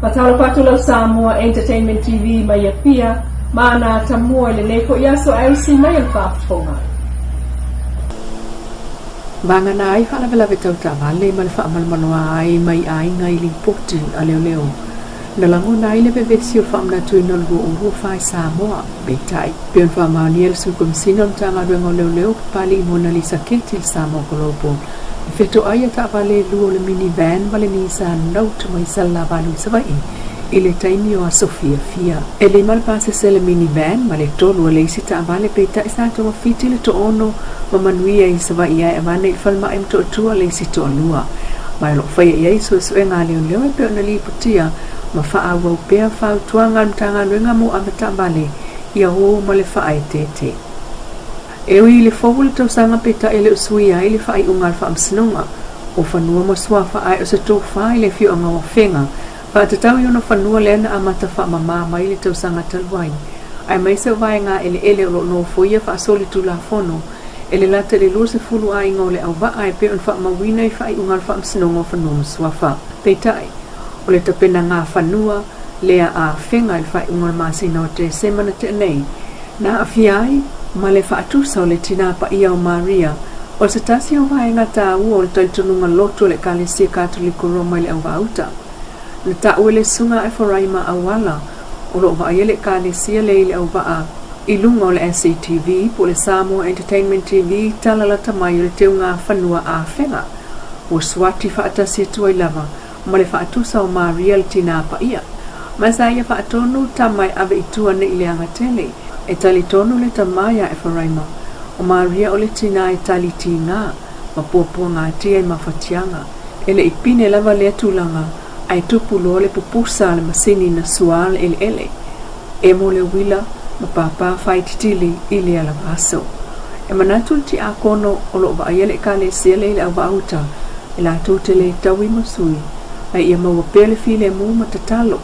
Patalo patulo Samoa Entertainment TV maya pia mana tamua le neko yaso ai si mai fafonga. Banga na ai fala vela vetauta vale mal fa mal manwa ai mai ai ngai li poti aleo. Nalango na ile bevesi fa amna tuinol go uru fa Samoa betai. Pion fa Tanielu su komsinom tanga rengo leo pali Mona Lisa ketil Samoa global. Feto aya ta vale luo le minivan vale nisa note mai sala valu savai. Ile taimi o Sofia fia. Ele mal pase se le minivan male tolu le sita vale peta isa to fiti le to ono mamanuia i savai ai vane falma em to tu le sito lua. Mai lo fa ye so so nga le pe na li putia ma fa awo pe fa tuanga tanga nga mo amata vale. Ia ho male fa ai tete. Ewi le fowul to sanga peta ele usuia ele fa ai ungal fa amsnonga o fanua mo swafa ai o se to fa ile fi anga o fenga fa te tau yo fanua le na amata fa mama mai le to sanga talwai ai mai se vai nga ele lo no foia fa soli tu la fono ele la te le lo se fulu ai ngole au va ai pe on fa mawina fa ai ungal fa amsnonga fa no swafa peta o le tapena nga fanua le a fenga fa ungal ma sino te semana te nei na afiai male fa atu sa le tina pa ia o Maria o se tasi o vai ngata u o le tununga loto le kalisi katoliko Roma le au vauta na ta uele sunga e foraima awala o lo va ele kalisi le au va ilunga o le SCTV po le Samoa Entertainment TV talalata mai le teunga fanua a fenga o swati fa atasi tu lava male fa atu sa o Maria le tina pa ia masaya fa atonu tamai ave itua ne ile angatele e tali tonu le tamaya e faraima o Maria o le tina e tali tinga ma popo ngā tia i mawhatianga ele ipine lava le tulanga ai tupu lo le pupusa le masini na sual ele e mo le wila ma papa fai titili ili ala vaso e manatul ti a kono o lo va ele kale sele le au auta e la tutele tawi masui ai ia maua pele file mu matatalo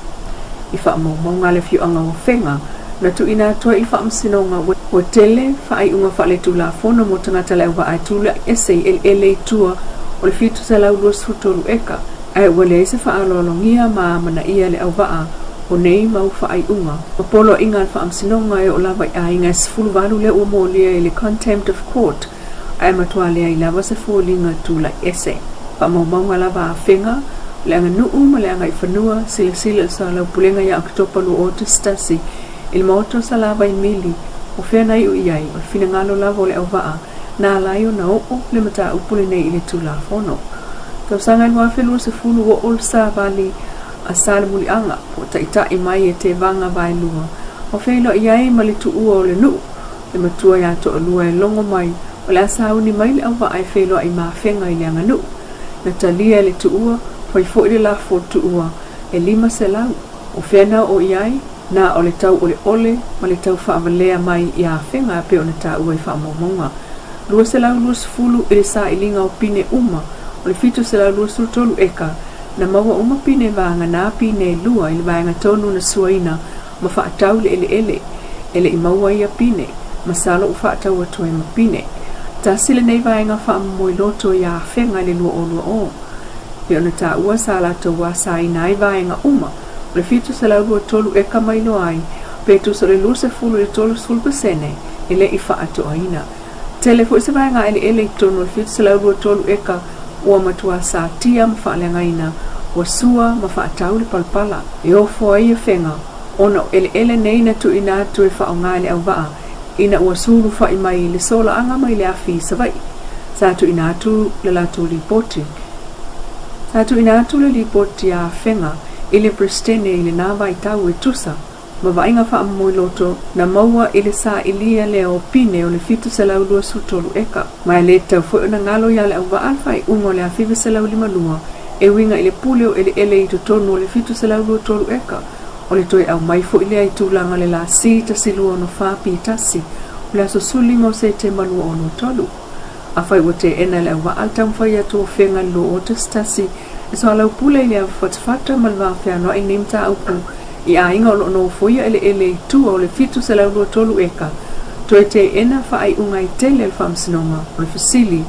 i wha mau ngale fiu anga o fenga na tu ina tua i wha amsinonga o tele wha ai unga wha le tu la fono mo tangata le au ai tula ese ele tua o le fitu sa lau luas futolu eka ai wale ese wha alolongia ma mana ia le au waa o nei mau wha ai unga o polo inga wha amsinonga e o lava ai inga sifulu walu le ua molia e le contempt of court ai matua lea i lava se fuolinga tu la ese wha maunga lava a whenga le anga nuu ma le anga i whanua sila sa lau pulenga ia aktopalu o te stasi il moto sa lava i mili o whena i uiai o fina ngalo lava o le au waa na laio na o le mata upule nei i le tula fono tau sanga inwa whelua se fulu o ol sa vali a sale muli anga po ta i mai e te vanga vai lua o whelo iai ma le tu ua o le nuu le matua ia to o lua e longo mai o le asa uni mai le au waa e whelo i maa whenga i le anga nuu na talia le tu ua hoi fo i le la fo tu ua e lima se lau o whena o iai na o le tau ole ma le tau whaamalea mai i a whenga pe o na ta ua i whaamomonga lua se lau lua sifulu i le sa ilinga o pine uma o le fitu se lau lua sultolu eka na maua uma pine vanga na pine lua i le vaenga tonu na suaina ma whaatau le ele i maua ia pine ma salo u whaatau atua ma pine ta sile nei vaenga whaamamoi loto i a whenga i le lua o pe o na ta ua sa la toa sa i nai vaenga uma o le fitu se lau lua tolu eka mai no ai pe tu se le lua se fulu le tolu sulpasene i le i whaatoa ina tele fu se vaenga ele i tonu le fitu se lau lua tolu eka ua matua sa tia ma whaalenga ina ua sua ma whaatau le palpala e o fua ia whenga ona ele nei na tu ina atu e whaonga le au waa ina ua suru whai mai le sola anga mai le afi sa vai sa tu ina atu le latu li poti sa tu ina atu le li poti a whenga ile prestene ile na vai tau e tusa ma vainga wha amoi loto na maua ile sa ilia le o pine o le fitu se lau lua sutolu eka mai le tau fo na ngalo ya le au va alfa i ungo le afive se lau lima lua e winga ile puleo ele i totonu o le fitu se lau lua tolu eka o le toi au mai fo ile ai tūlanga le la si ta si lua no whapi tasi o le aso suli mo se te manua o no tolu a fai o te ena le au va altam fai atu o whenga lo o te stasi e so alau pule ile a fatfata malwa whianoa i nimta au pu i a inga o lo no foia ele tu o le fitu se lau lua tolu eka toi te ena wha ai unga i tele al whamsinonga o le fasili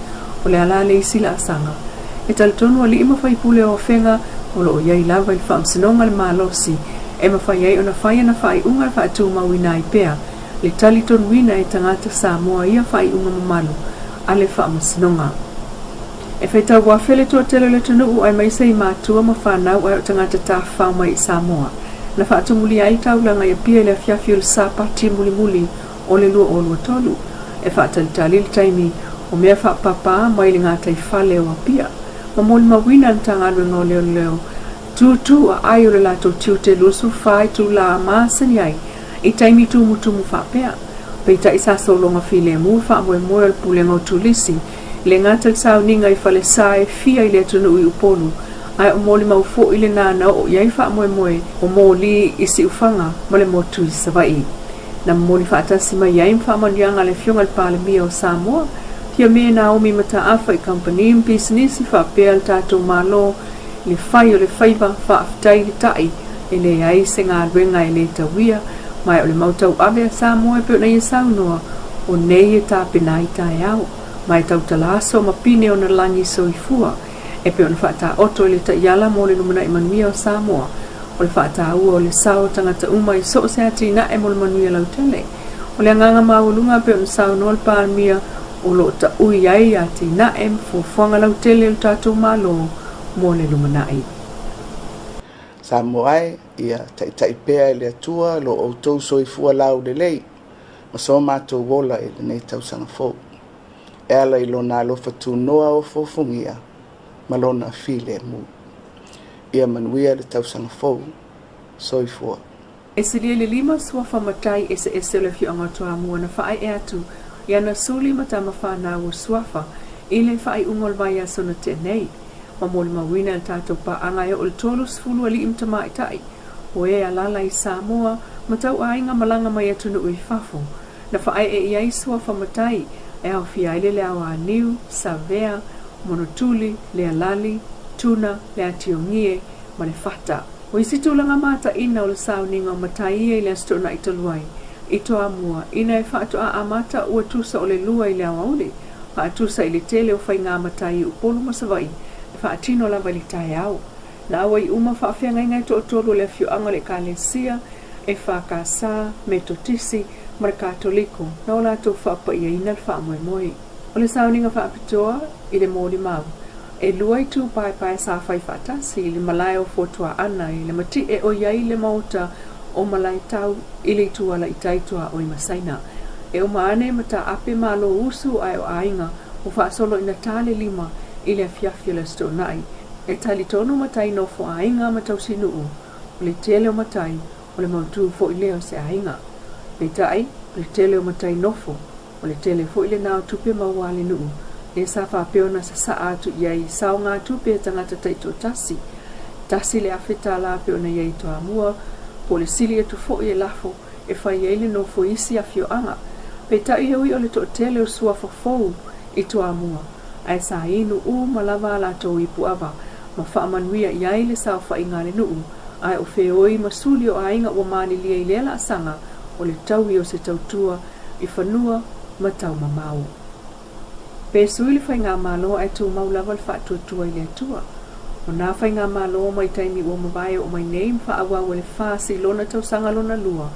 o le ala le isila asanga e tal tonu a li ima whai pule o whenga O lo iai lava i whaamsinonga le malosi, e mawhai ai o na whai ana whai unga wha atu mawina i pea, le tali tonu wina e tangata Samoa ia whai unga mamalu, a le whaamsinonga. E whaitau wafele tua telo le tunu ai maisa i mātua ma whanau ai o tangata tā whau mai i Samoa. Na whaatu muli ai taulanga ia pia le fiafi o le sāpati muli o le lua o lua tolu. E whaatalitali le taimi o mea whaapapa mai le ngāta i whale o apia. Ma moli mawina na tanga anu ngā leo. Tu a ai o le lato tiu te lusu whai tu la maasani ai. I taimi tumu whapea. Peita isa solonga file mu wha moe moe al pulenga o tulisi. Le ngata le sao ninga i whale sae fia i le tunu i upolu. Ai o moli mau fo i le nana o iai wha moe o moli isi ufanga mo le motu i Savea. Na moli wha atasi mai iai mwha manianga le fionga le pale mia o Samoa. Pia me Naomi mata afa i company business i wha pea le tatou malo le whai o le whaiva wha aftai le tai e le ai se ngā ruenga e le tawia mai o le mautau ave a Samoa e peo na i saunoa o nei e tā pena i tae au mai tau talaso ma pine o na langi soifua e peo na whaata oto le ta iala mo le numana i manuia o Samoa o le whaata ua o le sao tangata uma i so se ati na e mo le manuia lautele o le anganga maulunga peo na saunoa le pāmia o lo ta ui ai ati na e mfufuanga lautele o tatou malo mo le lumanai. Samoa ia tai pea le atua lo o tou soifua lau le lei ma so mātou wola e le nei tausanga fou. E ala i lona alofa tūnoa o fofongia ma lona file mu. Ia manuia le tausanga fou soifua. E silia le lima suafa matai ese le fi angatua mua na whaai e atu ia na suli matama whanau o suafa i le whaai ungol vai a sona te nei. Ma moli mawina al tātou pa anga e o le tolu sfulu ali imtama i tai. O e alala i Samoa matau ainga malanga mai atunu ui fafo. Na whaai e iai suafa matai e au fiaile le awa niu, Savea, monotuli, le alali, tuna, le ationgie, ma le fata. O isi tūlanga mata ina o le sauninga o matai e le astona i toluai. I toa mua, ina e whaato a amata ua tusa o le lua i le awa ule. Whaatusa i le tele o whai ngā matai i upolu masawai. Whaatino lava li tae au. Na awa i uma whaafia ngai ngai to o tolu le fio anga le kalesia, e whakasa, metotisi, ma le katoliko, na o lato whaapa ia ina le wha moe moe. O le sauninga whaapitoa i le mōli mau. E lua i tū pai sa whai whaatasi i le malai o fotua ana i le mati e o iai le mauta o malai tau i le tuala i taitua o i masaina. E o maane mata ape malo usu ai o ainga o whaasolo ina tale lima i le afiafia le stonai. E tali tonu matai no fo ainga matau sinuu. O le tele o matai o le mautu fo i leo se ainga. Le tai o le tele o matai nofo. O le tele fo i le nao tupe mawale nuu. Le sa whapeona sa sa atu iai sao ngā tupe tangata taito tasi. Tasi le awhita la peona iai toa mua. Po le sili atu fo i e lafo e whai iai le nofo isi a fio anga. Pe tai hui o le to tele o sua fafou i toa mua. Ai sa inu malava la tau ipu ava. Ma wha manuia iai le sao wha inga le nuu. Ai o feoi masuli o ainga o mani lia i lela asanga o le tau i o se tautua i whanua ma tau mamau. Pe sui le whai ngā malo ai tau mau lava le wha tuatua i le atua. O nā whai ngā malo mai taimi o mawai o mai nei mwha awa o le wha si lona tau sanga lona lua.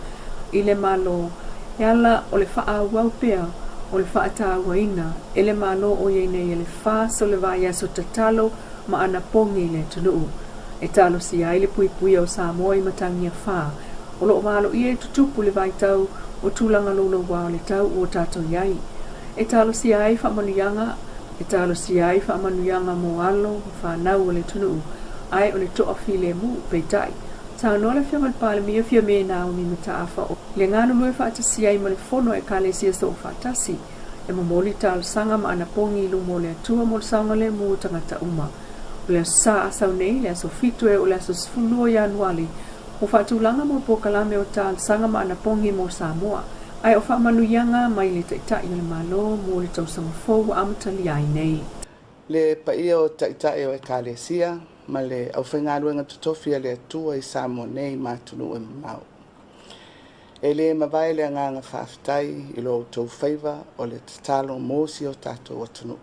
I le malo e ala o le wha awa pea o le wha atawa ina e le malo o iei nei e le wha so le vai aso tatalo ma ana pongi le tunuu. E talo si ai le pui pui o Samoa i matangia wha. O lo malo i e tutupu le vai tau o tūlanga lolo wao le tau o tato iai. E talo si ai wha manuyanga, e talo si ai wha manuyanga mo alo, whanau o le tunuu. Ai o le toa file mu peitai. Tau no le whionga pale mia fia me Naomi mata afa o. Le ngānu lue whaatasi ai ma le fono e kale sia so whaatasi. E mamoli talo sanga ma ana pongi ilu mo le atua mo le saunga le mu tangata uma. O le sa asau nei, le aso fitu e o le aso sifulua ya anuali. O whaatulanga mo pokalame o talo sanga ma ana pongi mo Samoa. Ai o whamanuyanga mai le taitai le malo mo le tausanga fou amatali ai nei. Le paia o taitai o e kale sia, ma le au whaingaruenga tutofia le atua i Samoa nei mātunu e mau. E le mawai le anganga whaafitai i lo tau whaiva o le tatalo mōsi o tātou atunu.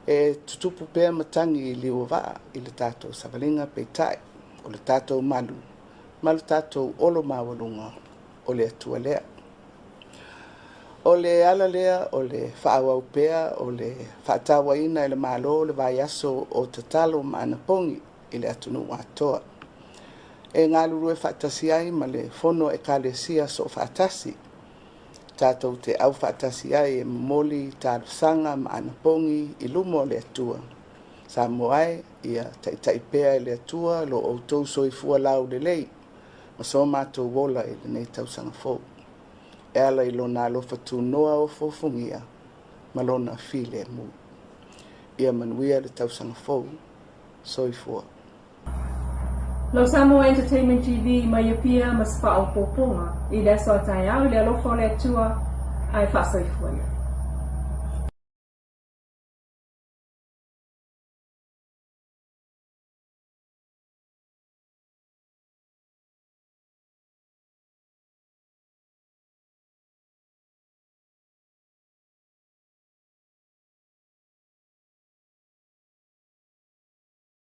e tutupu pea matangi I liuwa I le tātou savalinga peitai o le tātou malu tātou olo mawalunga o le atua lea. O le ala lea o le whaawau pea o le whaatawaina I le malo le vai aso o te talo maanapongi I le atunu watoa. E ngā lurue whaatasi ai ma le fono e kalesia so whaatasi. Tātou te au whaatasi ai e mamoli tālusanga maanapongi I lumo le atua. Sa moai ia taipea le atua lo o tau soifua lau le lei. Ma so mātou wola I le nei tausanga fōu. E ala I lona alofa tu noa o fofungia, ma lona file mu. Ia manuia le tausanga fōu, soifua. Lo Samoa Entertainment TV mai pia mas whao poponga I le aso atai au I le alofa o le atua ai whasoifua ia.